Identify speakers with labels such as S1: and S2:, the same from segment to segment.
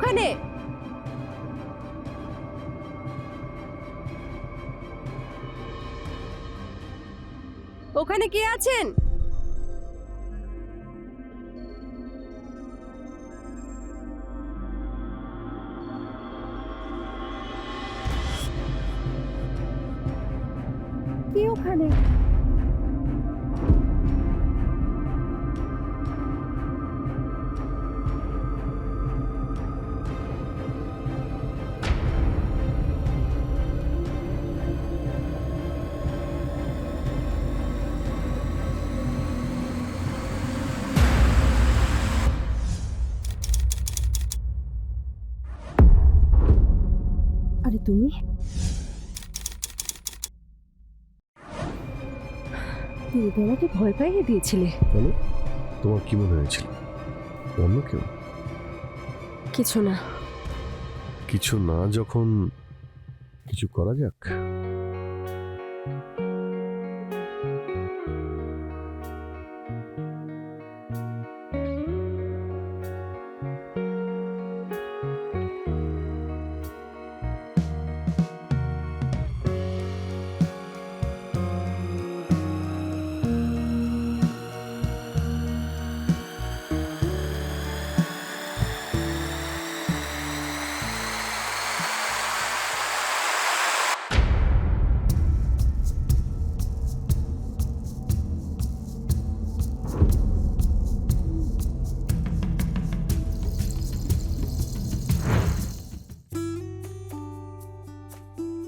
S1: ওখানে? ওখানে কে আছেন? কে ওখানে? আরে তুমি তুমি তো আমাকে ভয় পাইয়ে দিয়েছিলে।
S2: কেন? তোমার কি মনে হয়েছিল অন্য কেউ?
S1: কিছু না।
S2: কিছু না যখন কিছু করা যাক।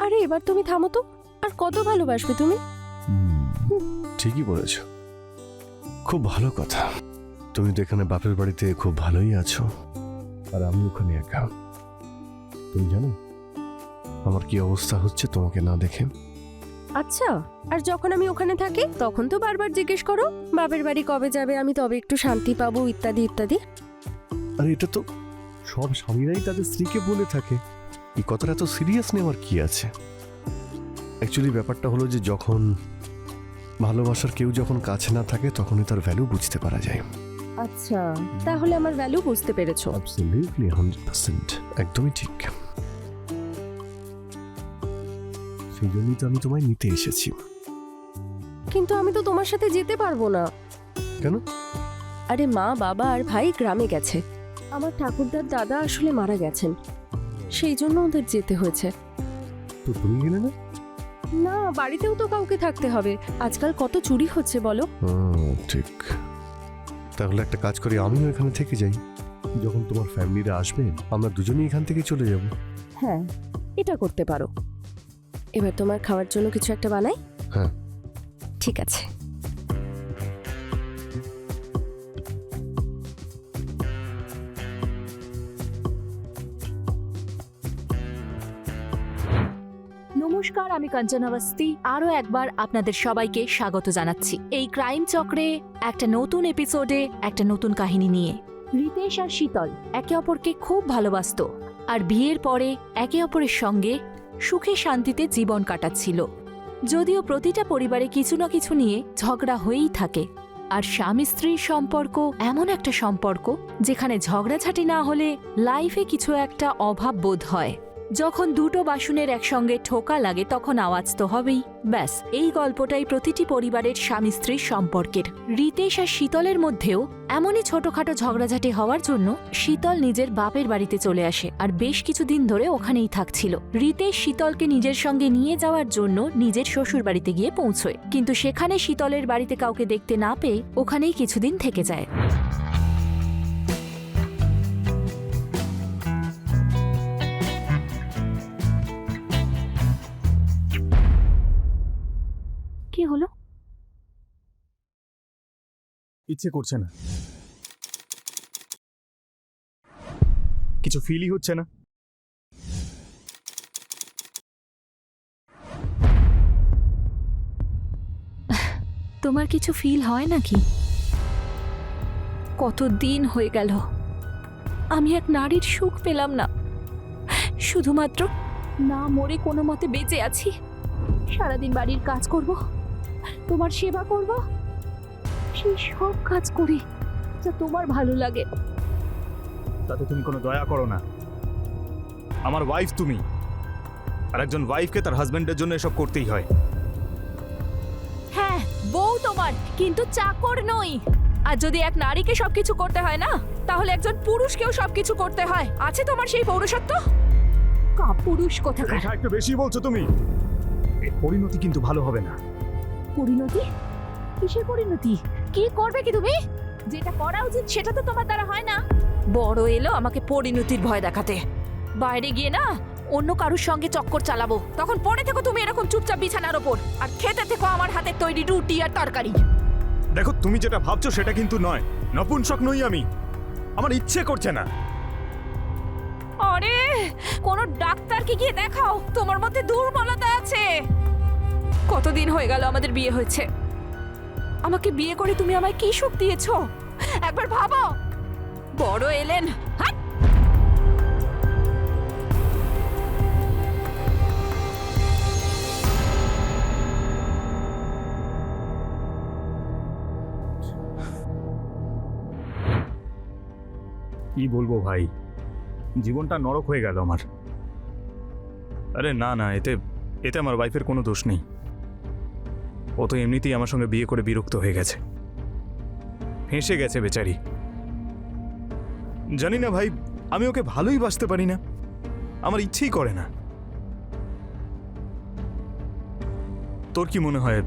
S1: আরে এবার তুমি থামো তো। আর কত ভালোবাসবে তুমি?
S2: ঠিকই বলেছ, খুব ভালো কথা। তুমি তো এখানে বাপের বাড়িতে খুব ভালোই আছো, আর আমি ওখানে একা। তুমি জানো আমার কি অবস্থা হচ্ছে তোমাকে না দেখে?
S1: আচ্ছা, আর যখন আমি ওখানে থাকি তখন তো বারবার জিজ্ঞেস করো বাপের বাড়ি কবে যাবে, আমি তবে একটু শান্তি পাবো, ইত্যাদি ইত্যাদি।
S2: আর এটা তো সব স্বামীরাই তাদের স্ত্রীকে বলে থাকে। এই কথাটা এত সিরিয়াস নেওয়ার কি আছে? অ্যাকচুয়ালি ব্যাপারটা হলো যে যখন ভালোবাসার কেউ যখন কাছে না থাকে তখনই তার ভ্যালু বুঝতে পারা যায়।
S1: আচ্ছা, তাহলে আমার ভ্যালু বুঝতে পেরেছো?
S2: অ্যাবসলিউটলি 100%, একদমই ঠিক। সেই জন্যই তো আমি তোমায় নিতে এসেছি।
S1: কিন্তু আমি তো তোমার সাথে যেতে পারবো না।
S2: কেন?
S1: আরে মা, বাবা আর ভাই গ্রামে গেছে। আমার ঠাকুরদার দাদা আসলে মারা গেছেন, সেই জন্য ওদের যেতে হয়েছে।
S2: তো তুমি গেলে না?
S1: না, বাড়িতেও তো কাউকে থাকতে হবে। আজকাল কত চুরি হচ্ছে বলো।
S2: ঠিক। তাহলে একটা কাজ করি, আমিও এখানে থেকে যাই। যখন তোমার ফ্যামিলিরা আসবে আমরা দুজনেই এখান থেকে চলে যাব।
S1: হ্যাঁ, এটা করতে পারো। এবার তোমার খাওয়ার জন্য কিছু একটা বানাই।
S2: হ্যাঁ,
S1: ঠিক আছে।
S3: নমস্কার, আমি কাঞ্চন অবস্থি আরও একবার আপনাদের সবাইকে স্বাগত জানাচ্ছি এই ক্রাইম চক্রে একটা নতুন এপিসোডে, একটা নতুন কাহিনী নিয়ে। রিতেশ আর শীতল একে অপরকে খুব ভালোবাসতো, আর বিয়ের পরে একে অপরের সঙ্গে সুখে শান্তিতে জীবন কাটাচ্ছিল। যদিও প্রতিটা পরিবারে কিছু না কিছু নিয়ে ঝগড়া হয়েই থাকে, আর স্বামী স্ত্রীর সম্পর্ক এমন একটা সম্পর্ক যেখানে ঝগড়াঝাটি না হলে লাইফে কিছু একটা অভাব বোধ হয়। যখন দুটো বাসনের একসঙ্গে ঠোকা লাগে তখন আওয়াজ তো হবেই। ব্যাস, এই গল্পটাই প্রতিটি পরিবারের স্বামী স্ত্রীর সম্পর্কের। রিতেশ আর শীতলের মধ্যেও এমনই ছোটখাটো ঝগড়াঝাটি হওয়ার জন্য শীতল নিজের বাপের বাড়িতে চলে আসে, আর বেশ কিছুদিন ধরে ওখানেই থাকছিল। রিতেশ শীতলকে নিজের সঙ্গে নিয়ে যাওয়ার জন্য নিজের শ্বশুর বাড়িতে গিয়ে পৌঁছয়, কিন্তু সেখানে শীতলের বাড়িতে কাউকে দেখতে না পেয়ে ওখানেই কিছুদিন থেকে যায়। কি হলো?
S4: ইচ্ছে করছে না, কিছু ফিলই হচ্ছে না।
S3: তোমার কিছু ফিল হয় নাকি? কতদিন হয়ে গেল আমি এক নারীর সুখ পেলাম না, শুধুমাত্র না মরে কোনো মতে বেঁচে আছি। সারাদিন বাড়ির কাজ করব, তোমার সেবা করব, সেই সব কাজ করি যা তোমার ভালো লাগে।
S4: তাতে তুমি কোনো দয়া করো না। আমার ওয়াইফ তুমি, আর একজন ওয়াইফকে তার হাজবেন্ডের জন্য এসব করতেই হয়।
S3: হ্যাঁ, বউ তোমার, কিন্তু চাকর নই। আর যদি এক নারীকে সবকিছু করতে হয় না, তাহলে একজন পুরুষকেও সবকিছু করতে হয়। আছে তোমার সেই পৌরুষত্ব? পুরুষ কোথাকার?
S4: রেখা, একটু বেশি বলছো তুমি। এর পরিণতি কিন্তু ভালো হবে না।
S3: পরিণতি? কিসের পরিণতি? কি করবে কি তুমি? যেটা করা উচিত সেটা তো তোমার দ্বারা হয় না। বড় এলো আমাকে পরিণতির ভয় দেখাতে। বাইরে গিয়ে না অন্য কারোর সঙ্গে চক্কর চালাবো, তখন পড়ে থেকো তুমি এরকম চুপচাপ বিছানার ওপর, আর খেতে থেকো আমার হাতের তৈরি রুটি আর তরকারি।
S4: দেখো, তুমি যেটা ভাবছো সেটা কিন্তু নয়। নপুংসক নই আমি, আমার ইচ্ছে করছে না।
S3: আরে, কোন ডাক্তারকে গিয়ে দেখাও, তোমার মধ্যে দুর্বলতা আছে। কতদিন হয়ে গেল আমাদের বিয়ে হয়েছে? আমাকে বিয়ে করে তুমি আমায় কি সুখ দিয়েছো একবার ভাবো। বড় এলেন, হাট!
S4: কি বলবো ভাই, জীবনটা নরক হয়ে গেল আমার। আরে না না, এতে এতে আমার ওয়াইফের কোনো দোষ নেই। ও তো এমনিতেই আমার সঙ্গে বিয়ে করে বিরক্ত হয়ে গেছে, ফেঁসে গেছে বেচারি। জানি না ভাই, আমি ওকে ভালোই বাসতে পারি না, আমার ইচ্ছেই করে না। তোর কি মনে হয়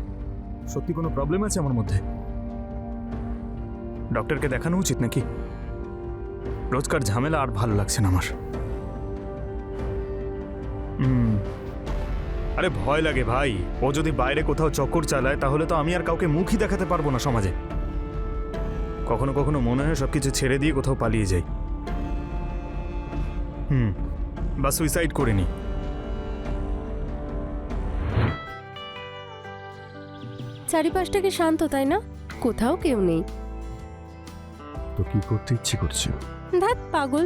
S4: সত্যি কোনো প্রবলেম আছে আমার মধ্যে? ডক্টরকে দেখানো উচিত নাকি? রোজকার ঝামেলা আর ভালো লাগছে না আমার। আরে ভয় লাগে ভাই, ও যদি বাইরে কোথাও চক্কর চালায় তাহলে তো আমি আর কাউকে মুখই দেখাতে পারবো না সমাজে। কখনো কখনো মনে হয় সবকিছু ছেড়ে দিয়ে কোথাও পালিয়ে যাই, বা সুইসাইড করে নি।
S1: চারিপাশটাকে শান্ত, তাই না? কোথাও কেউ নেই।
S2: তো কি করতে ইচ্ছে করছে?
S1: ধ্যাৎ পাগল,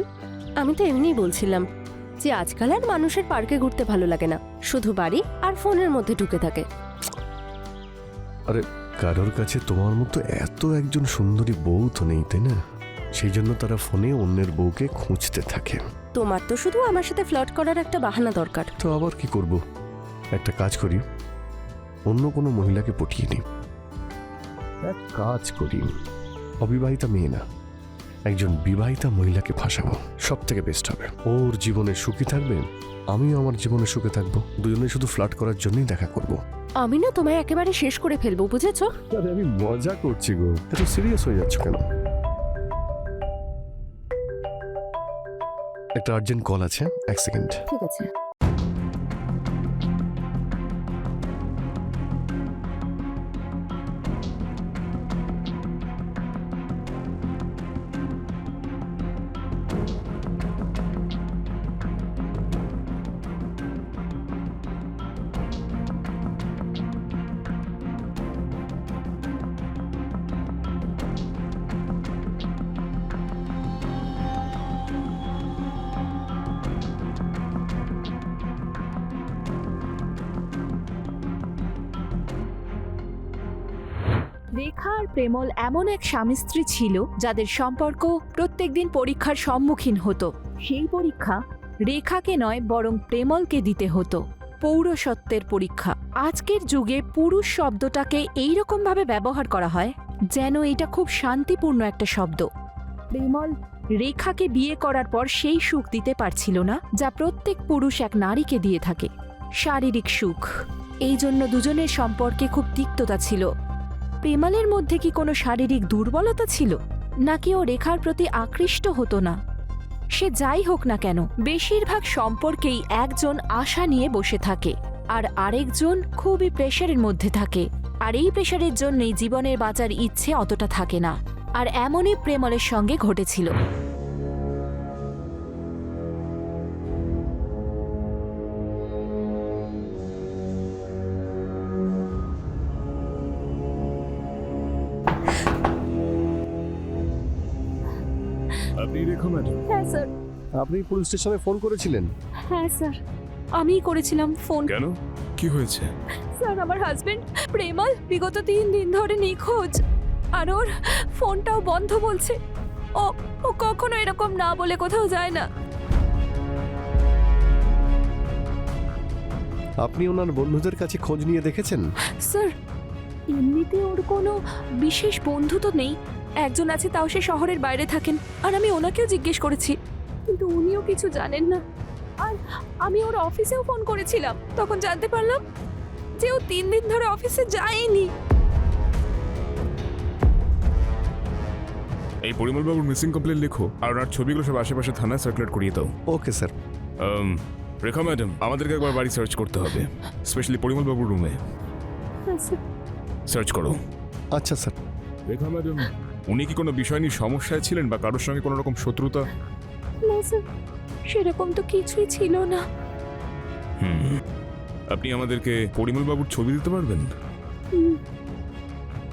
S1: আমি তো এমনিই বলছিলাম যে আজকাল আর মানুষের পার্কে ঘুরতে ভালো লাগে না, শুধু বাড়ি আর ফোনের মধ্যে ঢুকে থাকে।
S2: আরে কারোর কাছে তোমার মতো এত একজন সুন্দরী বউ তো নেই, তাই না? সেই জন্য তারা ফোনে অন্যের বউকে খুঁজতে থাকে।
S1: তোমার তো শুধু আমার সাথে ফ্লার্ট করার একটা বাহানা দরকার।
S2: তো আবার কি করব, একটা কাজ করি, অন্য কোনো মহিলাকে পটিয়ে নিই। এক কাজ করি, অবিবাহিতা মেয়ে না, একজন বিবাহিতা মহিলাকে ফাঁসাবো, সব থেকে বেস্ট হবে। ওর জীবনে সুখী থাকবে, আমিও আমার জীবনে সুখে থাকবো, দুজনে শুধু ফ্লার্ট করার জন্যই দেখা করব।
S1: আমি না তোমায় একেবারে শেষ করে ফেলবো, বুঝেছো?
S2: আরে আমি মজা করছি গো, এত সিরিয়াস হয়ে যাচ্ছ কেন? একটা আর্জেন্ট কল আছে, এক সেকেন্ড।
S1: ঠিক আছে।
S3: রেখা আর প্রেমল এমন এক স্বামী স্ত্রী ছিল যাদের সম্পর্ক প্রত্যেকদিন পরীক্ষার সম্মুখীন হতো। সেই পরীক্ষা রেখাকে নয় বরং প্রেমলকে দিতে হতো, পৌরসত্বের পরীক্ষা। আজকের যুগে পুরুষ শব্দটাকে এইরকম ভাবে ব্যবহার করা হয় যেন এটা খুব শান্তিপূর্ণ একটা শব্দ। প্রেমল রেখাকে বিয়ে করার পর সেই সুখ দিতে পারছিল না যা প্রত্যেক পুরুষ এক নারীকে দিয়ে থাকে, শারীরিক সুখ। এই জন্য দুজনের সম্পর্কে খুব তিক্ততা ছিল। প্রেমালের মধ্যে কি কোনো শারীরিক দুর্বলতা ছিল, নাকি ও রেখার প্রতি আকৃষ্ট হতো না? সে যাই হোক না কেন, বেশিরভাগ সম্পর্কেই একজন আশা নিয়ে বসে থাকে আর আরেকজন খুবই প্রেশারের মধ্যে থাকে, আর এই প্রেশারের জন্যই জীবনের বাঁচার ইচ্ছে অতটা থাকে না। আর এমনই প্রেমলের সঙ্গে ঘটেছিল।
S2: আপনি রেখা ম্যাডাম?
S1: হ্যাঁ স্যার।
S2: আপনি পুলিশ স্টেশনে ফোন করেছিলেন?
S1: হ্যাঁ স্যার, আমিই করেছিলাম ফোন।
S4: কেন, কি হয়েছে?
S1: স্যার, আমার হাজবেন্ড প্রেমল বিগত 3 দিন ধরে নিখোঁজ, আর ওর ফোনটাও বন্ধ বলছে। ও কখনো এরকম না বলে কোথাও যায় না।
S2: আপনি ওনার বন্ধুদের কাছে খোঁজ নিয়ে দেখেছেন?
S1: স্যার, এমনিতে ওর কোনো বিশেষ বন্ধু তো নেই। একজন আছে, তাও সে শহরের বাইরে থাকেন। আর আমি ওনাকেও জিজ্ঞেস করেছি, কিন্তু উনিও কিছু জানেন না। আর আমি ওর অফিসেও ফোন করেছিলাম, তখন জানতে পারলাম যে ও 3 দিন ধরে অফিসে যায়নি।
S5: এই পরিমলবাবুর মিসিং কমপ্লেন লেখো আর ওনার ছবিগুলো সব আশেপাশে থানায় সার্কুলেট করিয়ে দাও।
S2: Okay sir.
S5: রেখা ম্যাডাম, আমাদেরকে একবার বাড়ি সার্চ করতে হবে, স্পেশালি পরিমলবাবুর রুমে
S1: হ্যাঁ স্যার।
S5: সার্চ করো।
S2: আচ্ছা স্যার।
S5: রেখা ম্যাডাম, উনি কি কোনো বিষয় নিয়ে সমস্যায় ছিলেন বা কারোর সঙ্গে কোনো রকম শত্রুতা?
S1: না স্যার, সেরকম তো কিছুই ছিল না।
S5: আপনি আমাদেরকে পরিমলবাবুর ছবি দিতে পারবেন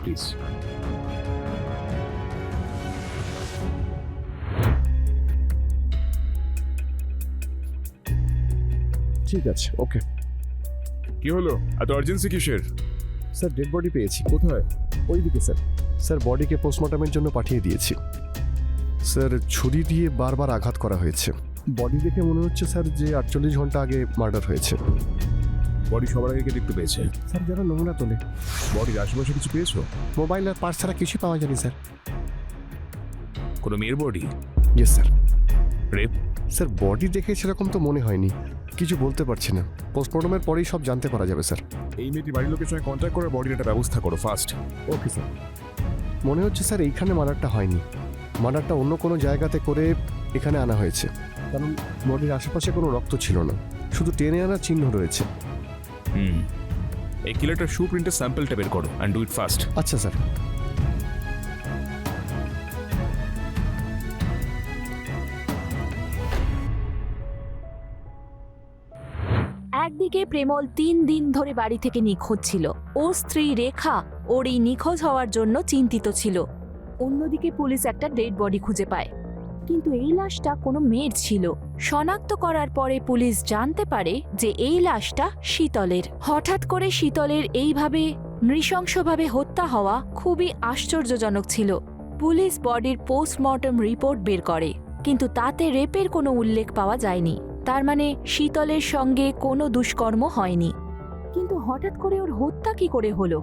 S5: প্লিজ?
S2: ঠিক আছে, ওকে।
S5: কি হলো, এত আর্জেন্সি কিসের?
S2: স্যার, ডেড বডি পেয়েছি।
S5: কোথায়?
S2: ওইদিকে স্যার। স্যার, বডিকে পোস্টমর্টমের জন্য পাঠিয়ে দিয়েছি। স্যার, ছুরি দিয়ে বারবার আঘাত করা হয়েছে। বডি দেখে মনে হচ্ছে স্যার যে 48 ঘন্টা আগে মার্ডার হয়েছে।
S5: বডি সবার আগে কে দেখতে পেয়েছে?
S2: স্যার, যারা নমুনা তোলে।
S5: বডির আশেপাশে কিছু পেয়েছো?
S2: মোবাইল আর পার্স ছাড়া কিছুই পাওয়া যায়নি স্যার।
S5: কোনো মেয়ের body?
S2: Yes sir.
S5: Rape?
S2: Sir, body দেখে সেরকম তো মনে হয়নি, কিছু বলতে পারছি না। পোস্টমর্টমের পরেই সব জানতে পারা যাবে স্যার।
S5: এই মেয়েটি বাড়ির লোকের সঙ্গে কন্ট্যাক্ট করে বডির একটা ব্যবস্থা করো ফার্স্ট।
S2: Okay sir. মনে হচ্ছে স্যার এইখানে মার্ডারটা হয়নি, মার্ডারটা অন্য কোনো জায়গাতে করে এখানে আনা হয়েছে, কারণ বডির আশেপাশে কোনো রক্ত ছিল না, শুধু টেনে আনার চিহ্ন রয়েছে।
S5: এই কিলারটার শু প্রিন্টের স্যাম্পলটা বের করো অ্যান্ড ডু ইট ফাস্ট।
S2: আচ্ছা স্যার।
S3: একদিকে প্রেমল 3 দিন ধরে বাড়ি থেকে নিখোঁজ ছিল। ওর স্ত্রী রেখা ওর এই নিখোঁজ হওয়ার জন্য চিন্তিত ছিল। অন্যদিকে পুলিশ একটা ডেড বডি খুঁজে পায়, কিন্তু এই লাশটা কোনো মেয়ের ছিল। শনাক্ত করার পরে পুলিশ জানতে পারে যে এই লাশটা শীতলের। হঠাৎ করে শীতলের এইভাবে নৃশংসভাবে হত্যা হওয়া খুবই আশ্চর্যজনক ছিল। পুলিশ বডির পোস্টমর্টম রিপোর্ট বের করে, কিন্তু তাতে রেপের কোনো উল্লেখ পাওয়া যায়নি। তার মানে শীতলের সঙ্গে কোনো দুষ্কর্ম হয়নি। কিন্তু হঠাৎ করে ওর হত্যা কি করে হলো?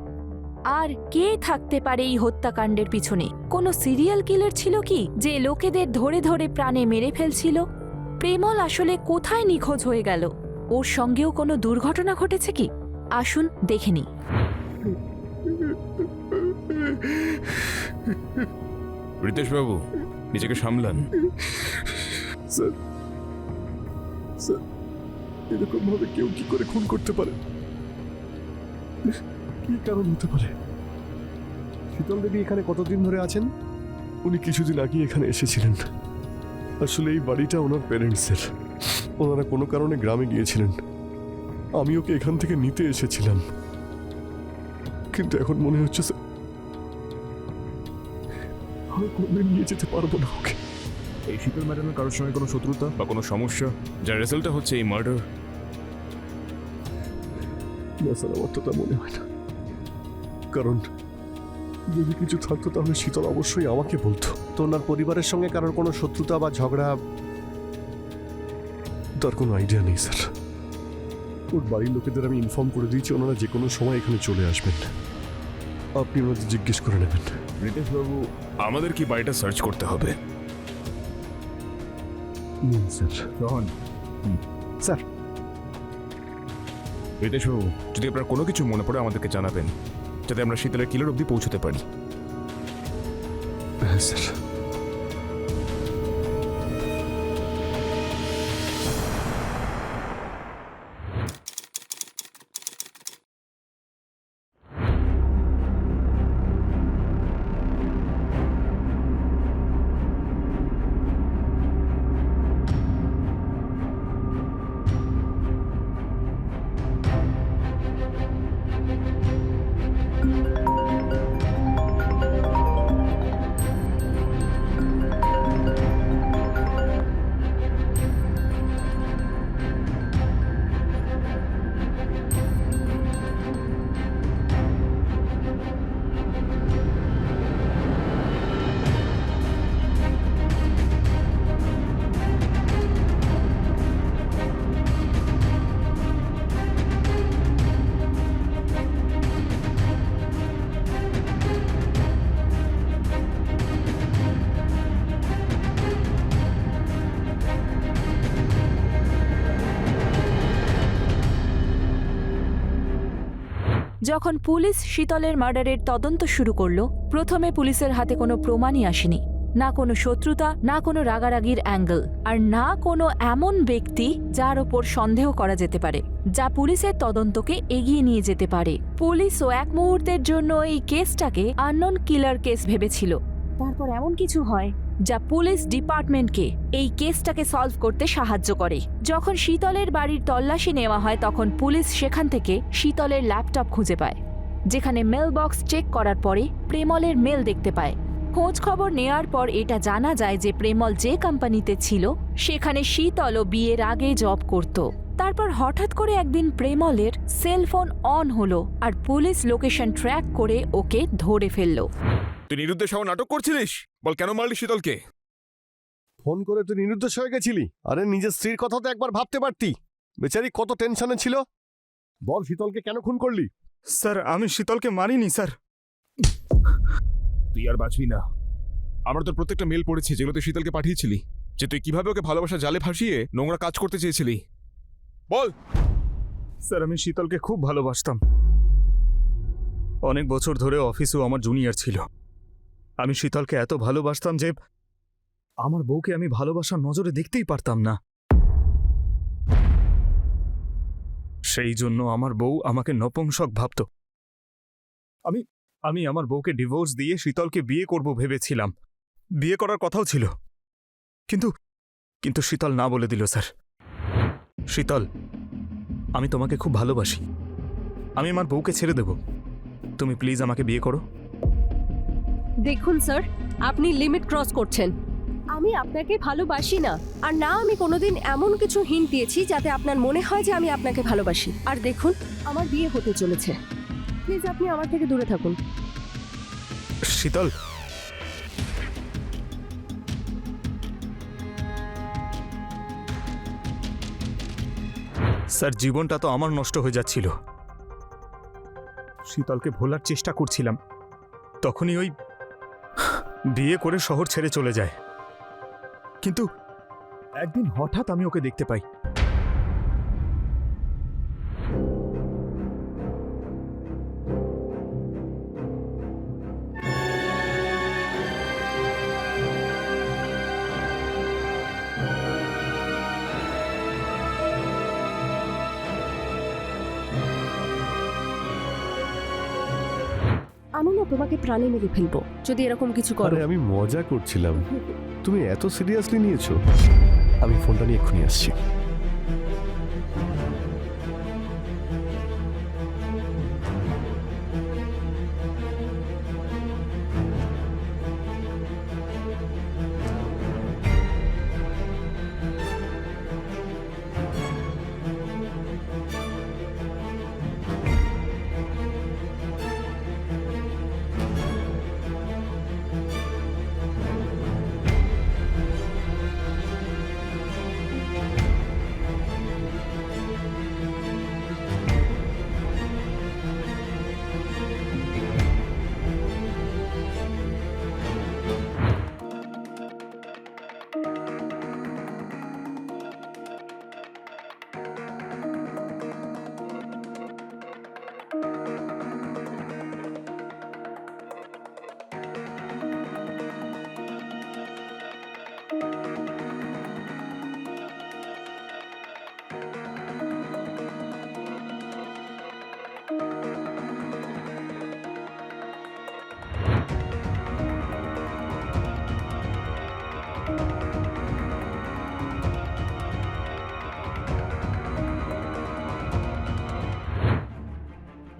S3: আর কে থাকতে পারে এই হত্যাকাণ্ডের পিছনে? কোনো সিরিয়াল কিলার ছিল কি, যে লোকেদের ধরে ধরে প্রাণে মেরে ফেলছিল? প্রেমল আসলে কোথায় নিখোঁজ হয়ে গেল? ওর সঙ্গেও কোনো দুর্ঘটনা ঘটেছে কি? আসুন দেখে নিই।
S5: রিতেশ বাবু, নিজেকে সামলান।
S2: স্যার, স্যার, এরকম ভাবে কেউ কি করে খুন করতে পারে? কি কারণ হতে পারে? শীতল দেবী এখানে কতদিন ধরে আছেন? উনি কিছুদিন আগে এখানে এসেছিলেন। আসলে এই বাড়িটা ওনার প্যারেন্টসের। ওনারা কোনো কারণে গ্রামে গিয়েছিলেন, আমি ওকে এখান থেকে নিতে এসেছিলাম, কিন্তু এখন মনে হচ্ছে স্যার আমি কোনোদিন নিয়ে যেতে পারবো না ওকে।
S5: এই শীতল ম্যাডামের কারোর সঙ্গে কোনো শত্রুতা বা কোনো সমস্যা যার রেজাল্টটা হচ্ছে এই মার্ডার?
S2: না স্যার, আমার তো তা মনে হয় না, কারণ যদি কিছু থাকতো তাহলে শীতল অবশ্যই আমাকে বলতো। তো ওনার পরিবারের সঙ্গে কারোর কোনো শত্রুতা বা ঝগড়া তার কোনো আইডিয়া নেই স্যার। ওর বাড়ির লোকেদের আমি ইনফর্ম করে দিয়েছি, ওনারা যে কোনো সময় এখানে চলে আসবেন, আপনি ওনাদের জিজ্ঞেস করে নেবেন।
S5: রিতেশ বাবু, আমাদের কি বাড়িটা সার্চ করতে হবে?
S2: স্যার।
S5: রোহন।
S2: স্যার।
S5: রিতেশ বাবু, যদি আপনার কোনো কিছু মনে পড়ে আমাদেরকে জানাবেন, যাতে আমরা শীতলের কিলার অবধি পৌঁছতে পারি।
S2: হ্যাঁ স্যার।
S3: যখন পুলিশ শীতলের মার্ডারের তদন্ত শুরু করলো, প্রথমে পুলিশের হাতে কোনো প্রমাণই আসেনি, না কোনো শত্রুতা, না কোনো রাগারাগির অ্যাঙ্গেল, আর না কোনো এমন ব্যক্তি যার ওপর সন্দেহ করা যেতে পারে, যা পুলিশের তদন্তকে এগিয়ে নিয়ে যেতে পারে। পুলিশও এক মুহূর্তের জন্য এই কেসটাকে আননোন কিলার কেস ভেবেছিল। তারপর এমন কিছু হয় যা পুলিশ ডিপার্টমেন্টকে এই কেসটাকে সলভ করতে সাহায্য করে। যখন শীতলের বাড়ির তল্লাশি নেওয়া হয় তখন পুলিশ সেখান থেকে শীতলের ল্যাপটপ খুঁজে পায়, যেখানে মেল বক্স চেক করার পরে প্রেমলের মেল দেখতে পায়। খোঁজ খবর নেওয়ার পর এটা জানা যায় যে প্রেমল যে কোম্পানিতে ছিল সেখানে শীতলও বিয়ের আগে জব করত। তারপর হঠাৎ করে একদিন প্রেমলের সেলফোন অন হলো আর পুলিশ লোকেশন ট্র্যাক করে ওকে ধরে ফেললো।
S5: তুই নিরুদ্দেশ হওয়া নাটক করছিলিস? বল, কেন মারলি শীতলকে?
S2: ফোন করে তুই নিরুদ্দেশ হয়ে গেছিলি? আরে নিজের স্ত্রীর কথা তো একবার ভাবতে পারতি। বেচারি কত টেনশনে ছিল। বল, শীতলকে কেন খুন করলি?
S4: স্যার, আমি শীতলকে মারিনি স্যার।
S5: তুই আর বাঁচবি না। আমরা তোর প্রত্যেকটা মেল পড়েছি যেগুলো তুই শীতলকে পাঠিয়েছিলি, যে তুই কিভাবে ওকে ভালোবাসা জালে ফাঁসিয়ে নোংরা কাজ করতে চেয়েছিলি। বল।
S4: স্যার, আমি শীতলকে খুব ভালোবাসতাম। অনেক বছর ধরে অফিসেও আমার জুনিয়র ছিল। আমি শীতলকে এত ভালোবাসতাম যে আমার বউকে আমি ভালোবাসার নজরে দেখতেই পারতাম না। সেই জন্য আমার বউ আমাকে নপুংসক ভাবত। আমি আমার বউকে ডিভোর্স দিয়ে শীতলকে বিয়ে করব ভেবেছিলাম। বিয়ে করার কথাও ছিল, কিন্তু শীতল না বলে দিল। স্যার, শীতল, আমি তোমাকে খুব ভালোবাসি। আমি আমার বউকে ছেড়ে দেব। তুমি প্লিজ আমাকে বিয়ে করো।
S1: দেখুন স্যার, আপনি লিমিট ক্রস করছেন। আমি আপনাকে ভালোবাসি না, আর না আমি কোনোদিন এমন কিছু হিন্ট দিয়েছি যাতে আপনার মনে হয় যে আমি আপনাকে ভালোবাসি। আর দেখুন, আমার বিয়ে হতে চলেছে। প্লিজ আপনি আমার থেকে দূরে থাকুন।
S4: শীতল, স্যার, জীবনটা তো আমার নষ্ট হয়ে যাচ্ছিল। শীতলকে ভোলার চেষ্টা করছিলাম, তখনই ওই বিয়ে করে শহর ছেড়ে চলে যায়। কিন্তু একদিন হঠাৎ আমি ওকে দেখতে পাই।
S1: আমি না তোমাকে প্রাণে মেরে ফেলবো যদি এরকম কিছু করো।
S2: আরে আমি মজা করছিলাম, তুমি এত সিরিয়াসলি নিয়েছো? আমি ফোনটা নিয়ে এক্ষুনি আসছি।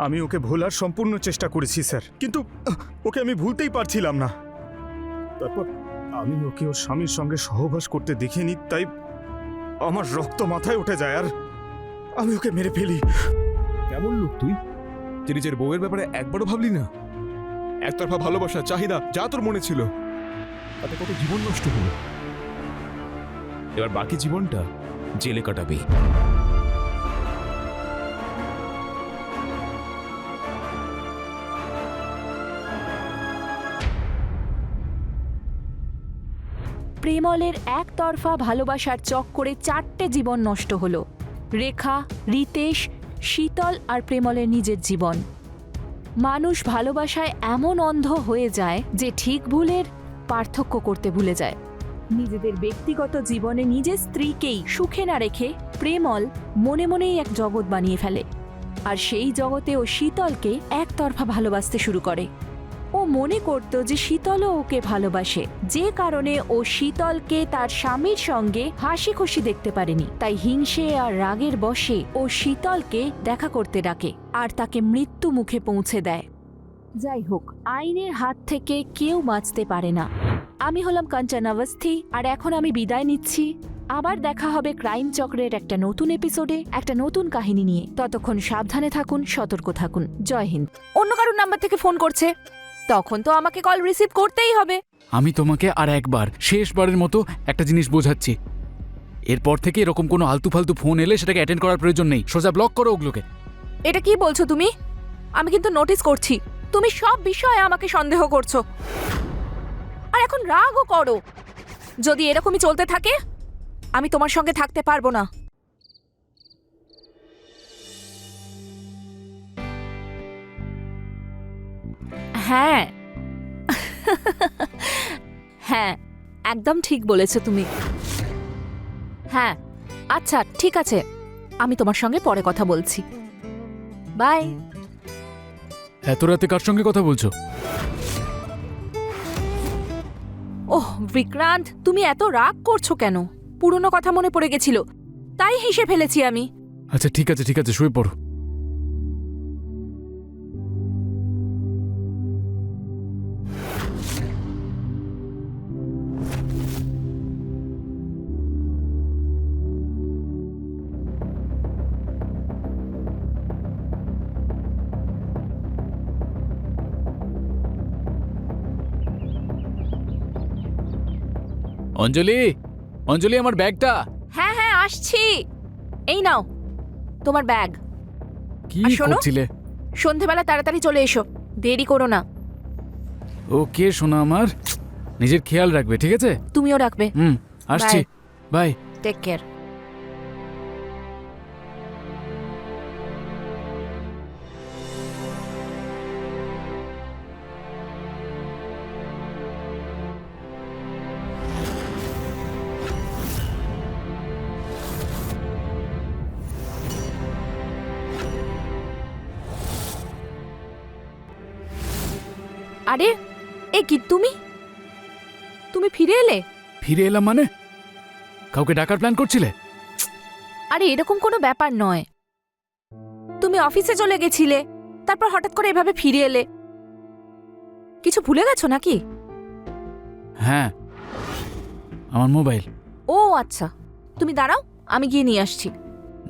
S4: আমি ওকে ভোলার সম্পূর্ণ চেষ্টা করেছি স্যার, কিন্তু ওকে আমি ভুলতেই পারছিলাম না। তারপর আমি ওকে ওর স্বামীর সঙ্গে সহবাস করতে দেখিনি, তাই আমার রক্ত মাথায় উঠে যায় আর আমি ওকে মেরে ফেলি।
S5: কেমন লোক তুই, যে নিজের বউয়ের ব্যাপারে একবারও ভাবলি না? একতরফা ভালোবাসা, চাহিদা যা তোর মনে ছিল, তাতে কত জীবন নষ্ট হলো। এবার বাকি জীবনটা জেলে কাটাবি।
S3: প্রেমলের একতরফা ভালোবাসার চক্করে 4টে জীবন নষ্ট হলো। রেখা, রিতেশ, শীতল আর প্রেমলের নিজের জীবন। মানুষ ভালোবাসায় এমন অন্ধ হয়ে যায় যে ঠিক ভুলের পার্থক্য করতে ভুলে যায়। নিজেদের ব্যক্তিগত জীবনে নিজের স্ত্রীকেই সুখে না রেখে প্রেমল মনে মনেই এক জগৎ বানিয়ে ফেলে। আর সেই জগতে ও শীতলকে একতরফা ভালোবাসতে শুরু করে। ও মনে করত যে শীতলও ওকে ভালোবাসে, যে কারণে ও শীতলকে তার স্বামীর সঙ্গে হাসি খুশি দেখতে পারেনি। তাই হিংসে আর রাগের বশে ও শীতলকে দেখা করতে ডাকে আর তাকে মৃত্যু মুখে পৌঁছে দেয়। যাই হোক, আইনের হাত থেকে কেউ বাঁচতে পারে না। আমি হলাম কাঞ্চন অবস্থি, আর এখন আমি বিদায় নিচ্ছি। আবার দেখা হবে ক্রাইম চক্রের একটা নতুন এপিসোডে একটা নতুন কাহিনী নিয়ে। ততক্ষণ সাবধানে থাকুন, সতর্ক থাকুন। জয় হিন্দ। অন্য কারোর নাম্বার থেকে ফোন করছে, তখন তো আমাকে কল রিসিভ করতেই হবে।
S6: আমি তোমাকে আর একবার শেষবারের মতো একটা জিনিস বোঝাচ্ছি, এরপর থেকে এরকম কোনো আলতু ফালতু ফোন এলে সেটাকে অ্যাটেন্ড করার প্রয়োজন নেই। সোজা ব্লক করো ওগুলোকে।
S3: এটা কি বলছো তুমি? আমি কিন্তু নোটিস করছি তুমি সব বিষয়ে আমাকে সন্দেহ করছো, আর এখন রাগও করো। যদি এরকমই চলতে থাকে আমি তোমার সঙ্গে থাকতে পারবো না। হ্যাঁ হ্যাঁ, একদম ঠিক বলেছো তুমি। হ্যাঁ আচ্ছা ঠিক আছে, আমি তোমার সঙ্গে পরে কথা বলছি। বাই।
S6: এত রাতে কার সঙ্গে কথা বলছো?
S3: ওহ বিক্রান্ত, তুমি এত রাগ করছো কেন? পুরনো কথা মনে পড়ে গেছিল, তাই হেসে ফেলেছি আমি।
S6: আচ্ছা ঠিক আছে ঠিক আছে, শুয়ে পড়ো। অঞ্জলি, অঞ্জলি, আমার ব্যাগটা।
S3: হ্যাঁ হ্যাঁ আসছি, এই নাও তোমার ব্যাগ।
S6: কি
S3: আর শোনো?
S6: করছিলে?
S3: সন্ধেবেলা তাড়াতাড়ি চলে এসো, দেরি করো না।
S6: ওকে শোনা আমার, নিজের খেয়াল রাখবে, ঠিক আছে?
S3: তুমিও রাখবে।
S6: আসছি, বাই।
S3: Take care. আরে এ কি তুমি? তুমি ফিরে এলে?
S6: ফিরে এলাম মানে? কাউকে ডাকার প্ল্যান করছিলে?
S3: আরে এরকম কোনো ব্যাপার নয়, তুমি অফিসে চলে গেছিলে, তারপর হঠাৎ করে এভাবে ফিরে এলে। কিছু ভুলে গেছো নাকি?
S6: হ্যাঁ, আমার মোবাইল।
S3: ও আচ্ছা, তুমি দাঁড়াও, আমি গিয়ে নিয়ে আসছি।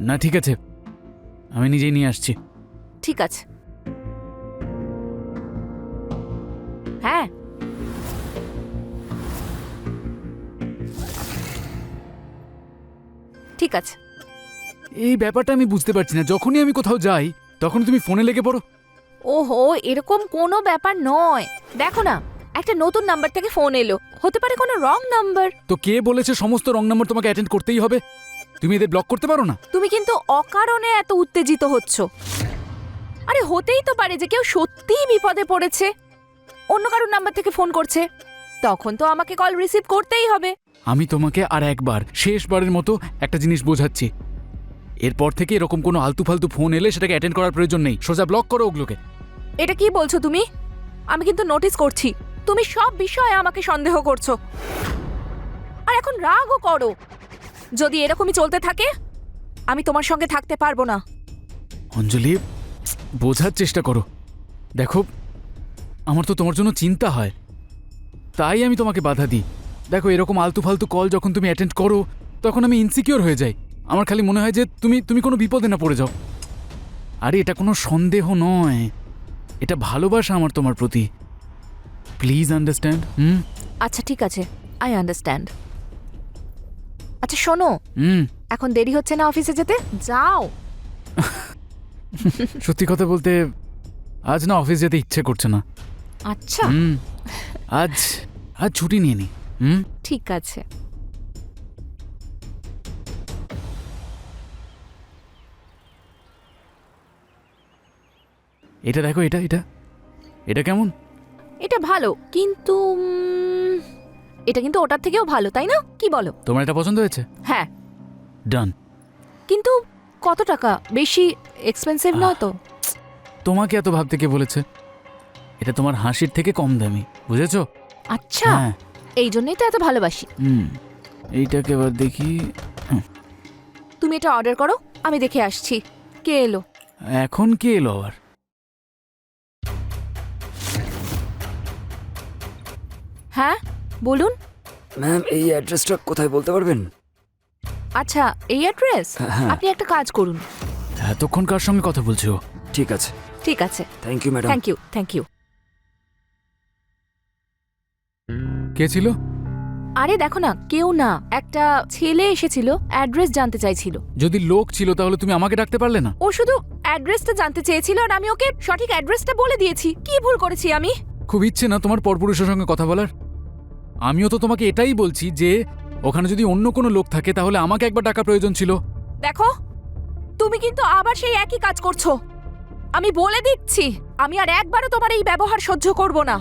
S6: না ঠিক আছে, আমি নিজেই নিয়ে আসছি।
S3: ঠিক আছে। হ্যাঁ ঠিক আছে।
S6: এই ব্যাপারটা আমি বুঝতে পারছি না, যখনই আমি কোথাও যাই তখন তুমি ফোনে লেগে পড়ো।
S3: ওহো, এরকম কোনো ব্যাপার নয়। দেখো না, একটা নতুন নাম্বার থেকে ফোন এলো, হতে পারে কোনো রং নাম্বার।
S6: তো কে বলেছে সমস্ত রং নাম্বার তোমাকে অ্যাটেন্ড করতেই হবে? তুমি এদের ব্লক করতে পারো না?
S3: তুমি কিন্তু অকারণে এত উত্তেজিত হচ্ছ। আরে হতেই তো পারে যে কেউ সত্যিই বিপদে পড়েছে, অন্য কারোর নাম্বার থেকে ফোন করছে, তখন তো আমাকে কল রিসিভ করতেই হবে।
S6: আমি তোমাকে আর একবার শেষবারের মতো একটা জিনিস বোঝাচ্ছি, এরপর থেকে এরকম কোনো আলতু ফালতু ফোন এলে সেটাকে অ্যাটেন্ড করার প্রয়োজন নেই। সোজা ব্লক করো ওগুলোকে।
S3: এটা কি বলছো তুমি? আমি কিন্তু নোটিস করছি তুমি সব বিষয়ে আমাকে সন্দেহ করছো, আর এখন রাগও করো। যদি এরকমই চলতে থাকে আমি তোমার সঙ্গে থাকতে পারবো না।
S6: অঞ্জলি, বোঝার চেষ্টা করো। দেখো, আমার তো তোমার জন্য চিন্তা হয়, তাই আমি তোমাকে বাধা দিই। দেখো, এরকম আলতু ফালতু কল যখন তুমি অ্যাটেন্ড করো তখন আমি ইনসিকিওর হয়ে যাই। আমার খালি মনে হয় যে তুমি কোনো বিপদে না পড়ে যাও। আরে এটা কোনো সন্দেহ নয়, এটা ভালোবাসা আমার তোমার প্রতি। Please understand.
S3: আচ্ছা ঠিক আছে, আই আন্ডারস্ট্যান্ড। আচ্ছা শোনো, এখন দেরি হচ্ছে না অফিসে যেতে? যাও।
S6: সত্যি কথা বলতে আজ না অফিস যেতে ইচ্ছে করছে না।
S3: আচ্ছা
S6: আজ ছুটি নিয়ে নি।
S3: ঠিক আছে।
S6: এটা দেখো, এটা এটা এটা কেমন?
S3: এটা ভালো, কিন্তু এটা কিন্তু ওটার থেকেও ভালো, তাই না? কি বলো?
S6: তোমার এটা পছন্দ হয়েছে?
S3: হ্যাঁ,
S6: ডান।
S3: কিন্তু কত টাকা? বেশি এক্সপেন্সিভ নয় তো?
S6: তোমাকে এত ভাবতে কে বলেছে? এটা তোমার হাসির থেকে কম দামি, বুঝেছো?
S3: আচ্ছা,
S6: হ্যাঁ।
S3: এই জন্যই তো এত ভালোবাসি।
S6: এইটাকে এবার দেখি।
S3: তুমি এটা অর্ডার করো, আমি দেখে আসছি কে এলো।
S6: এখন কে এলো আবার?
S3: হ্যাঁ বলুন।
S7: ম্যাম এই অ্যাড্রেসটা কোথায় বলতে পারবেন?
S3: আচ্ছা, এই অ্যাড্রেস?
S7: হ্যাঁ।
S3: আপনি একটা কাজ করুন।
S6: এতক্ষণ কার সঙ্গে কথা বলছো?
S7: ঠিক আছে,
S3: ঠিক আছে,
S7: thank you madam.
S3: Thank you, thank you.
S6: কে ছিল?
S3: আরে দেখো না, কেউ না, একটা ছেলে এসেছিল, অ্যাড্রেস জানতে চাইছিল।
S6: যদি লোক ছিল তাহলে তুমি আমাকে ডাকতে পারলে না?
S3: ও শুধু অ্যাড্রেসটা জানতে চেয়েছিল আর আমি ওকে সঠিক অ্যাড্রেসটা বলে দিয়েছি। কি ভুল করেছি আমি?
S6: খুব ইচ্ছে না তোমার পরপুরুষের সঙ্গে কথা বলার? আমিও তো তোমাকে এটাই বলছি যে ওখানে যদি অন্য কোনো লোক থাকে তাহলে আমাকে একবার ডাকা প্রয়োজন ছিল।
S3: দেখো, তুমি কিন্তু আবার সেই একই কাজ করছো। আমি বলে দিচ্ছি, আমি আর একবারও তোমার এই ব্যবহার সহ্য করব না।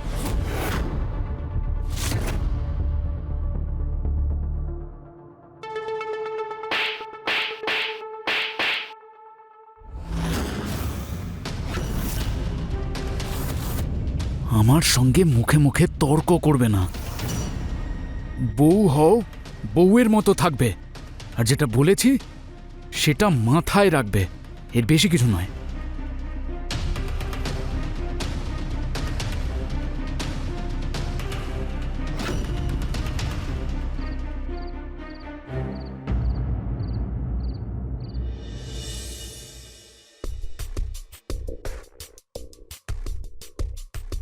S6: আমার সঙ্গে মুখে মুখে তর্ক করবে না। বউ হও, বউয়ের মতো থাকবে, আর যেটা বলেছি সেটা মাথায় রাখবে, এর বেশি কিছু নয়।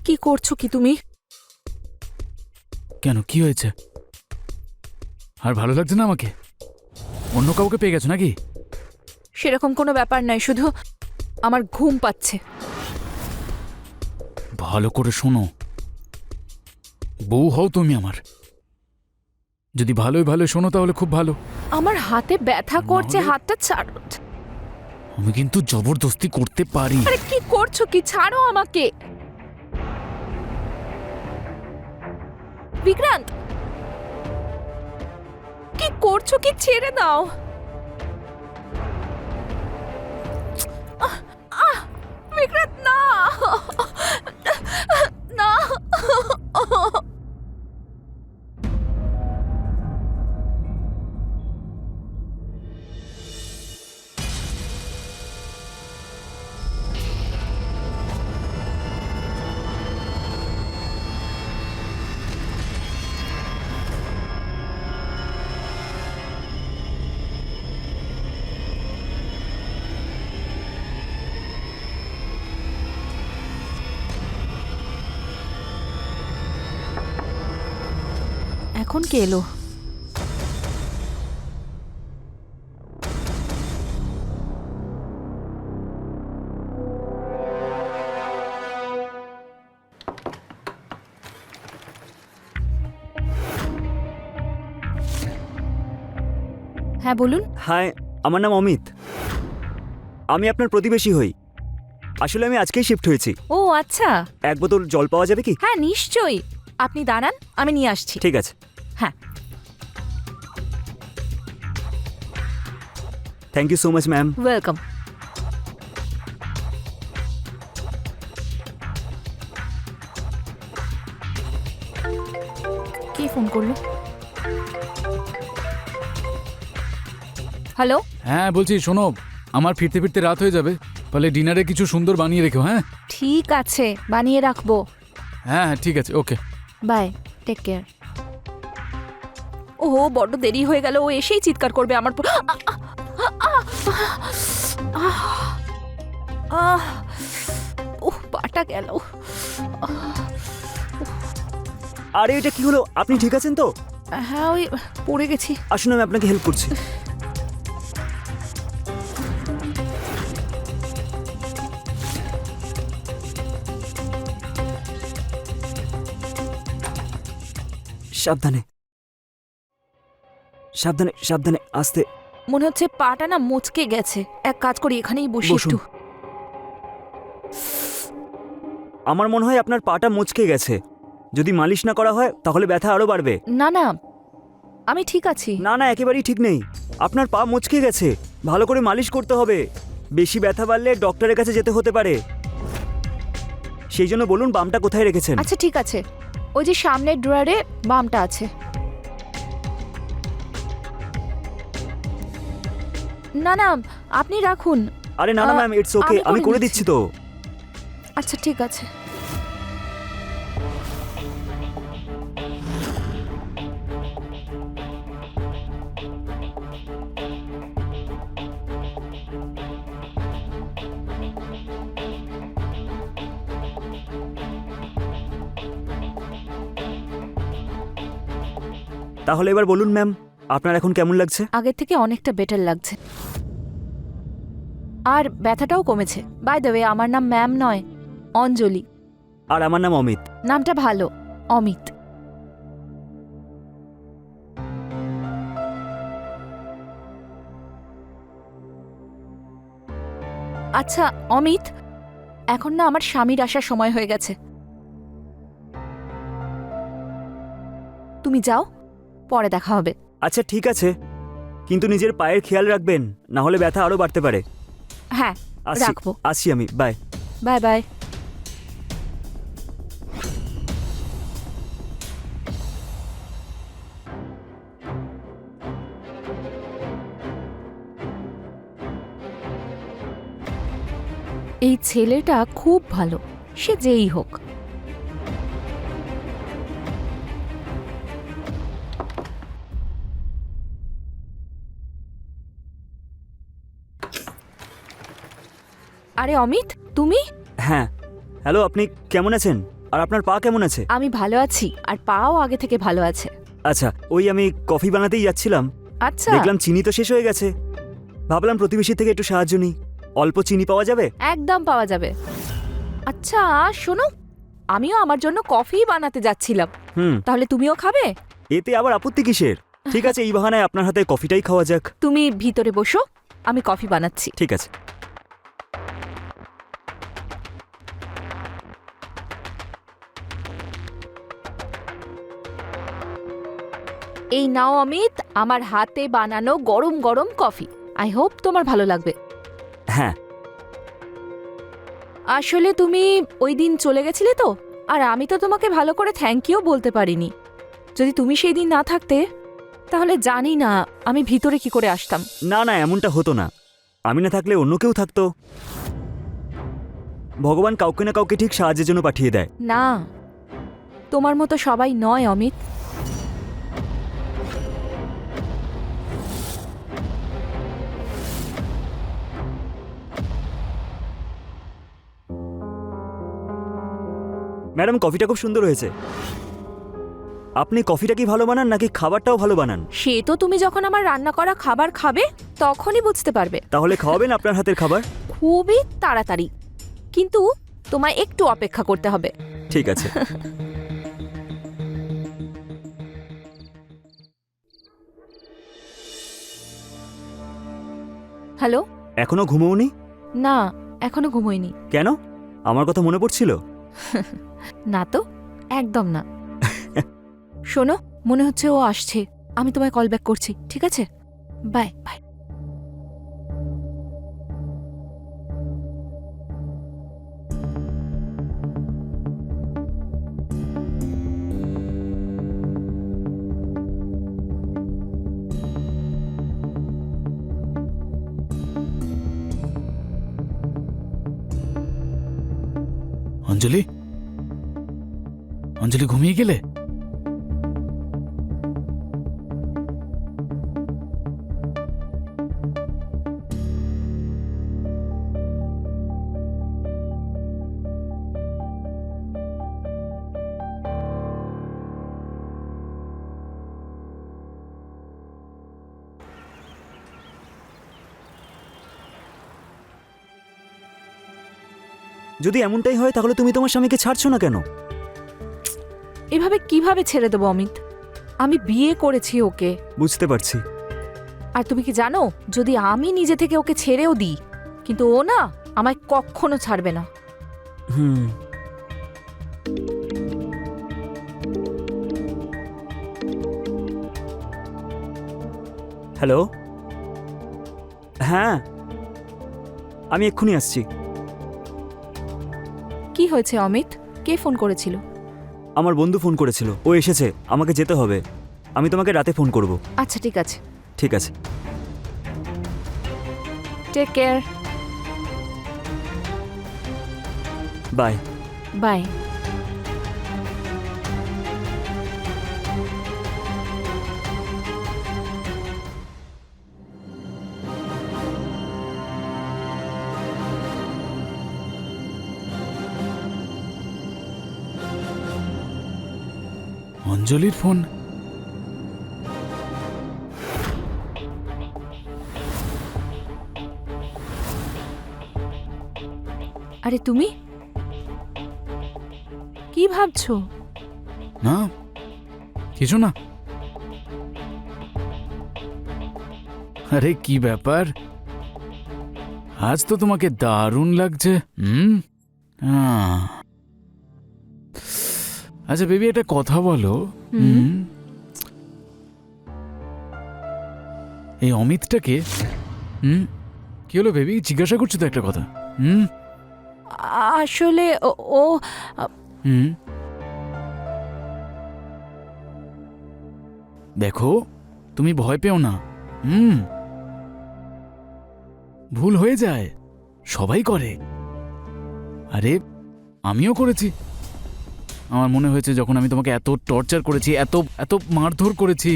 S3: কি করছো কি তুমি?
S6: কেন, কি হয়েছে? আর ভালো লাগছে না আমাকে? অন্য কাউকে পেয়ে গেছো নাকি?
S3: সেরকম কোনো ব্যাপার নয়, শুধু আমার ঘুম পাচ্ছে।
S6: ভালো করে শোনো, বউ হও তুমি আমার। যদি ভালোই ভালো শোনো তাহলে খুব ভালো।
S3: আমার হাতে ব্যথা করছে,
S6: নাহলে-
S3: হাতটা ছাড়ো।
S6: আমি কিন্তু জবরদস্তি করতে পারি।
S3: আরে কি করছো কি? ছাড়ো আমাকে। বিক্রান্ত, কি করছো কি? ছেড়ে দাও। বিক্রান্ত, না না। এখন কে এলো? হ্যাঁ বলুন।
S7: হাই, আমার নাম অমিত। আমি আপনার প্রতিবেশী হই। আসলে আমি আজকেই শিফট হয়েছি।
S3: ও আচ্ছা,
S7: এক বোতল জল পাওয়া যাবে কি?
S3: হ্যাঁ নিশ্চয়ই। আপনি দাঁড়ান, আমি নিয়ে আসছি।
S7: ঠিক আছে।
S3: হ্যাঁ।
S7: Thank you so much ma'am.
S3: Welcome. কে ফোন করলো? হ্যালো।
S6: হ্যাঁ বলছি, শোনো, আমার ফিরতে ফিরতে রাত হয়ে যাবে, ফলে ডিনারে কিছু সুন্দর বানিয়ে রেখো। হ্যাঁ
S3: ঠিক আছে, বানিয়ে রাখবো।
S6: হ্যাঁ হ্যাঁ, ঠিক আছে, ওকে।
S3: By, take care. ওহো, বড্ড দেরি হয়ে গেল। ও এসেই চিৎকার করবে আমার পাটা গেল।
S7: আরে এটা কি হলো? আপনি ঠিক আছেন তো?
S3: হ্যাঁ, ওই পড়ে গেছি।
S7: আসুন আমি আপনাকে হেল্প করছি। সাবধানে সাবধানে সাবধানে, আস্তে।
S3: মনে হচ্ছে পাটা না মুচকে গেছে। এক কাজ করি, এখানেই বসি
S7: বসুন।
S3: একটু।
S7: আমার মনে হয় আপনার পাটা মচকে গেছে। যদি মালিশ না করা হয় তাহলে ব্যথা আরও বাড়বে।
S3: না না, আমি ঠিক আছি।
S7: না না, একেবারেই ঠিক নেই। আপনার পা মচকে গেছে, ভালো করে মালিশ করতে হবে। বেশি ব্যথা বাড়লে ডক্টরের কাছে যেতে হতে পারে। সেই জন্য বলুন বামটা কোথায় রেখেছেন।
S3: আচ্ছা ঠিক আছে, ওই যে সামনের ড্রয়ারে বামটা আছে। না না, আপনি রাখুন।
S7: আরে না না ম্যাম, ইটস ওকে,
S3: আমি
S7: আমি
S3: করে
S7: করে
S3: নিচ্ছি।
S7: দিচ্ছি তো।
S3: আচ্ছা ঠিক আছে।
S7: তাহলে এবার বলুন ম্যাম, আপনার এখন কেমন লাগছে?
S3: আগের থেকে অনেকটা বেটার লাগছে, আর ব্যথাটাও কমেছে। বাই দ্য ওয়ে, আমার নাম ম্যাম নয়, অঞ্জলি।
S7: আর আমার নাম অমিত।
S3: নামটা ভালো, অমিত। আচ্ছা অমিত, এখন না আমার স্বামীর আসার সময় হয়ে গেছে। তুমি যাও, পরে দেখা হবে।
S7: আচ্ছা ঠিক আছে, কিন্তু নিজের পায়ের খেয়াল রাখবেন, না হলে ব্যথা আরও বাড়তে পারে।
S3: হ্যাঁ,
S7: আসছি,
S3: রাখবো।
S7: আসছি আমি, বাই।
S3: Bye bye. এই ছেলেটা খুব ভালো, সে যেই হোক। আরে অমিত, তুমি?
S7: হ্যাঁ, হ্যালো, আপনি কেমন আছেন? আর আপনার পা কেমন আছে?
S3: আমি ভালো আছি, আর পাও আগে থেকে ভালো আছে।
S7: আচ্ছা, ওই আমি কফি বানাতেই যাচ্ছিলাম,
S3: আচ্ছা,
S7: দেখলাম চিনি তো শেষ হয়ে গেছে। ভাবলাম প্রতিবেশী থেকে একটু সাহায্য নিই। অল্প চিনি পাওয়া যাবে?
S3: একদম পাওয়া যাবে। আচ্ছা শোনো, আমিও আমার জন্য কফি বানাতে যাচ্ছিলাম,
S7: হুম,
S3: তাহলে তুমিও খাবে?
S7: এতে আবার আপত্তি কিসের? ঠিক আছে, এই বাহানায় আপনার হাতে কফিটাই খাওয়া যাক।
S3: তুমি ভিতরে বসো, আমি কফি বানাচ্ছি।
S7: ঠিক আছে।
S3: এই নাও অমিত, আমার হাতে বানানো গরম গরম কফি। আই হোপ তোমার ভালো লাগবে।
S7: হ্যাঁ,
S3: আসলে তুমি ওই দিন চলে গেছিলে তো, আর আমি তো তোমাকে ভালো করে থ্যাংক ইউ বলতে পারিনি। যদি তুমি সেই দিন না থাকতে, তাহলে জানি না আমি ভিতরে কি করে আসতাম।
S7: না না, এমনটা হতো না। আমি না থাকলে অন্য কেউ থাকতো। ভগবান কাউকে না কাউকে ঠিক সাহায্যের জন্য পাঠিয়ে দেয়।
S3: না, তোমার মতো সবাই নয় অমিত।
S7: ম্যাডাম, কফিটা খুব সুন্দর হয়েছে। আপনি কফিটা কি ভালো বানান নাকি খাবারটাও ভালো বানান?
S3: সে তো তুমি যখন আমার রান্না করা খাবার খাবে তখনই বুঝতে পারবে।
S7: তাহলে খাওয়াবেন আপনার হাতের খাবার?
S3: খুবই তাড়াতাড়ি, কিন্তু তোমায় একটু অপেক্ষা করতে হবে।
S7: ঠিক আছে।
S3: হ্যালো?
S7: এখনো ঘুমোওনি?
S3: না, এখনো ঘুমোইনি।
S7: কেন? আমার কথা মনে পড়ছিল?
S3: না তো, একদম না। শোনো, মনে হচ্ছে ও আসছে। আমি তোমায় কল ব্যাক করছি, ঠিক আছে? Bye bye.
S6: অঞ্জলি, অঞ্জলি ঘুমিয়ে গেলে?
S7: যদি এমনটাই হয় তাহলে তুমি তোমার স্বামীকে ছাড়ছো না কেন?
S3: এভাবে কিভাবে ছেড়ে দেবো অমিত? আমি বিয়ে করেছি ওকে।
S7: বুঝতে পারছি।
S3: আর তুমি কি জানো, যদি আমি নিজে থেকে ওকে ছেড়েও দিই, কিন্তু ও না আমায় কখনো ছাড়বে না।
S7: হুম, হ্যালো, হ্যাঁ আমি এক্ষুনি আসছি।
S3: কি হয়েছে অমিত? কে ফোন করেছিল?
S7: আমার বন্ধু ফোন করেছিল, ও এসেছে, আমাকে যেতে হবে। আমি তোমাকে রাতে ফোন করব।
S3: আচ্ছা ঠিক আছে,
S7: ঠিক আছে।
S3: Take care.
S7: বাই।
S3: বাই।
S6: অঞ্জলির ফোন।
S3: আরে তুমি কি ভাবছো?
S6: না কিছু না। আরে কি ব্যাপার, আজ তো তোমাকে দারুণ লাগছে। আচ্ছা বেবি, একটা কথা বলো। এই অমিতটাকে কি হলো বেবি, জিজ্ঞাসা করছো তো একটা কথা?
S3: আসলে ও
S6: দেখো তুমি ভয় পেও না। ভুল হয়ে যায়, সবাই করে। আরে আমিও করেছি। আমার মনে হয়েছে যখন আমি তোমাকে এত টর্চার করেছি, এত এত মারধর করেছি,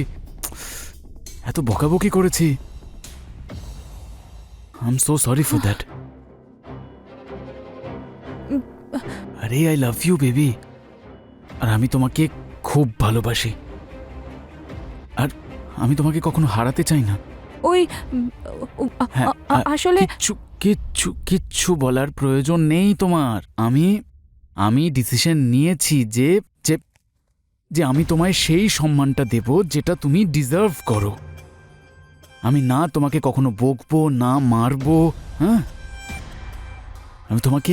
S6: এত বকাবকি করেছি, I am so sorry for that. আরে আই লাভ ইউ বেবি, আর আমি তোমাকে খুব ভালোবাসি, আর আমি তোমাকে কখনো হারাতে চাই না।
S3: ওই
S6: হ্যাঁ,
S3: আসলে
S6: কিচ্ছু কিচ্ছু কিচ্ছু বলার প্রয়োজন নেই তোমার। আমি ডিসিশন নিয়েছি যে যে যে আমি তোমায় সেই সম্মানটা দেব যেটা তুমি ডিজার্ভ করো। আমি না তোমাকে কখনো বকবো, না মারবো। হ্যাঁ, আমি তোমাকে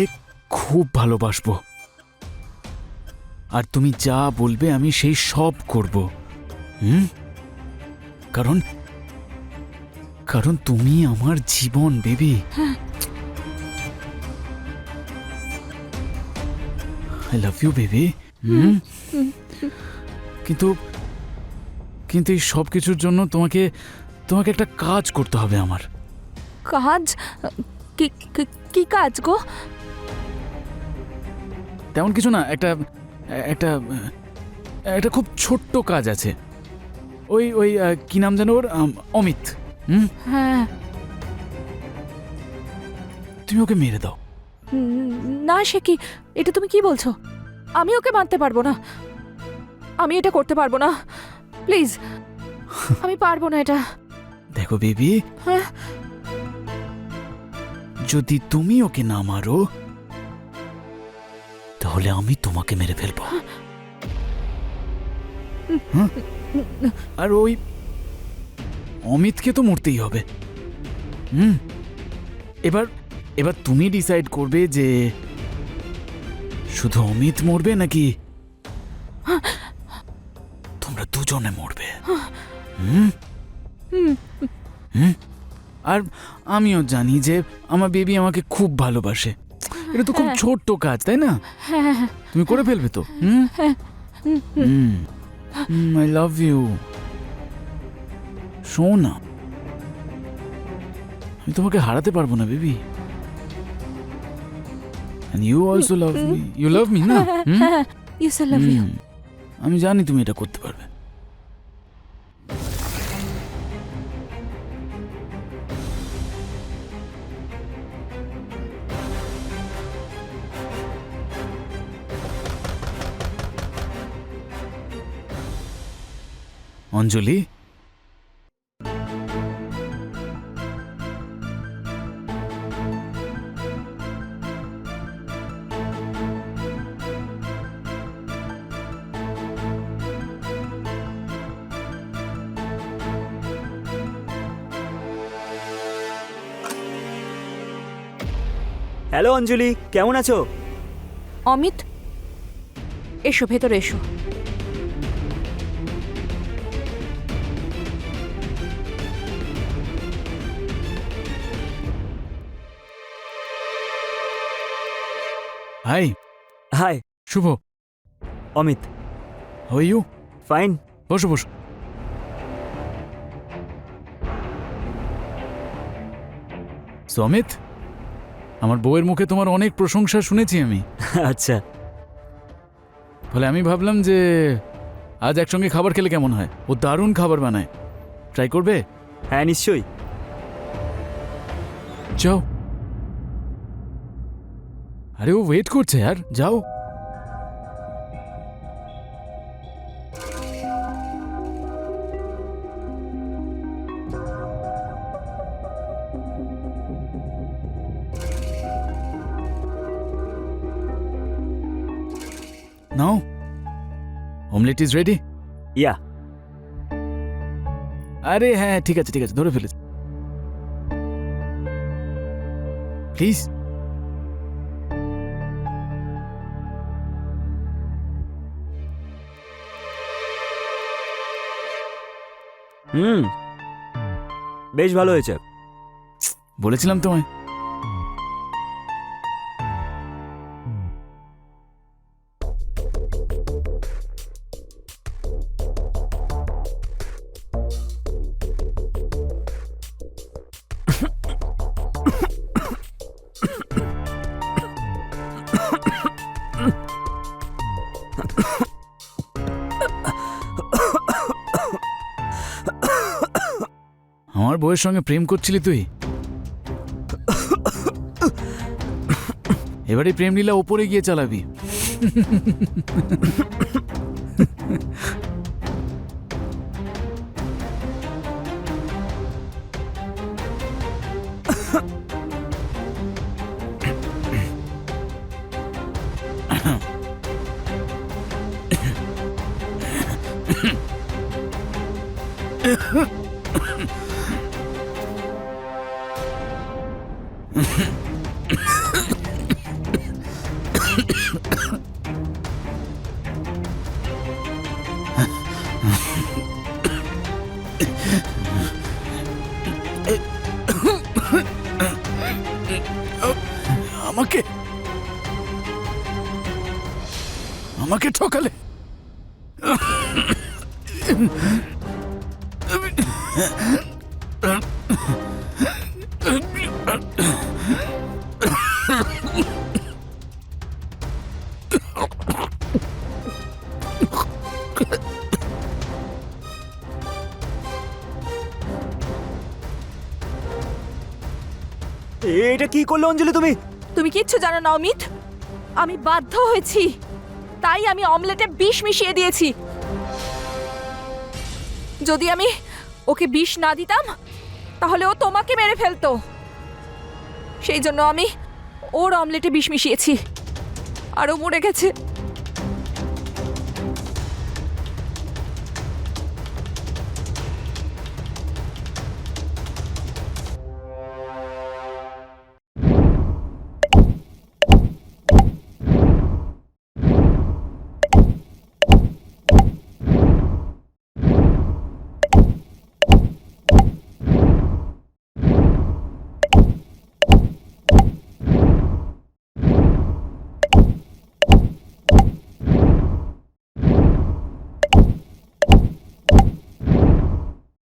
S6: খুব ভালোবাসবো, আর তুমি যা বলবে আমি সেই সব করব। কারণ কারণ তুমি আমার জীবন baby. I love you baby. কিন্তু কিন্তু এই সব কিছুর জন্য তোমাকে তোমাকে একটা কাজ করতে হবে আমার।
S3: কাজ? কি কাজ গো?
S6: তেমন কিছু না, একটা একটা একটা খুব ছোট্ট কাজ আছে। ওই ওই কি নাম জানো ওর? অমিত।
S3: হ্যাঁ।
S6: তুমি ওকে মেরে দাও।
S3: না সে কি, এটা তুমি কি বলছো? আমি ওকে মারতে পারবো না, আমি এটা করতে পারবো না, প্লিজ আমি পারবো না এটা।
S6: দেখো বেবি,
S3: হ্যাঁ?
S6: যদি তুমি ওকে না মারো তাহলে আমি তোমাকে মেরে ফেলবো। আর ওই অমিতকে তো মরতেই হবে। এবার এবার তুমি ডিসাইড করবে যে শুধু অমিত মরবে নাকি তোমরা দুজনে মরবে। আর আমিও জানি যে আমার বেবি আমাকে খুব ভালোবাসে। এটা তো খুব ছোট্ট কাজ, তাই না? তুমি করে ফেলবে তো? আই লাভ ইউ সোনা। আমি তোমাকে হারাতে পারবো না baby. And you also love me. You love me, না?
S3: Yes, I love you.
S6: আমি জানি তুমি এটা করতে পারবে। অঞ্জলি,
S7: হ্যালো অঞ্জলি, কেমন আছো?
S3: অমিত এসো, ভেতরে এসো।
S6: Hi
S7: hi,
S6: Shubho,
S7: Amit.
S6: How are you?
S7: Fine.
S6: বসো বসো। সমিত, আমার বউয়ের মুখে তোমার অনেক প্রশংসা শুনেছি আমি।
S7: আচ্ছা,
S6: ফলে আমি ভাবলাম যে আজ একসঙ্গে খাবার খেলে কেমন হয়। ও দারুণ খাবার বানায়, ট্রাই করবে?
S7: হ্যাঁ নিশ্চয়ই।
S6: যাও। আরে ও ওয়েট করছে আর, যাও। নাও, অমলেট ইজ রেডি।
S7: ইয়া।
S6: আরে হ্যাঁ, ঠিক আছে ঠিক আছে, ধরে ফেলেছি। প্লিজ।
S7: বেশ ভালো হয়েছে।
S6: বলেছিলাম তোমায়। আমার বউয়ের সঙ্গে প্রেম করছিলি তুই? এবারে প্রেম লীলা ওপরে গিয়ে চালাবি। আমাকে আমাকে ঠকালে।
S7: এটা কি করলে অঞ্জলি তুমি?
S1: তুমি কিচ্ছু জানো না অমিত, আমি বাধ্য হয়েছি, তাই আমি অমলেটে বিষ মিশিয়ে দিয়েছি। যদি আমি ওকে বিষ না দিতাম তাহলে ও তোমাকে মেরে ফেলতো। সেই জন্য আমি ওর অমলেটে বিষ মিশিয়েছি আর ও মরে গেছে।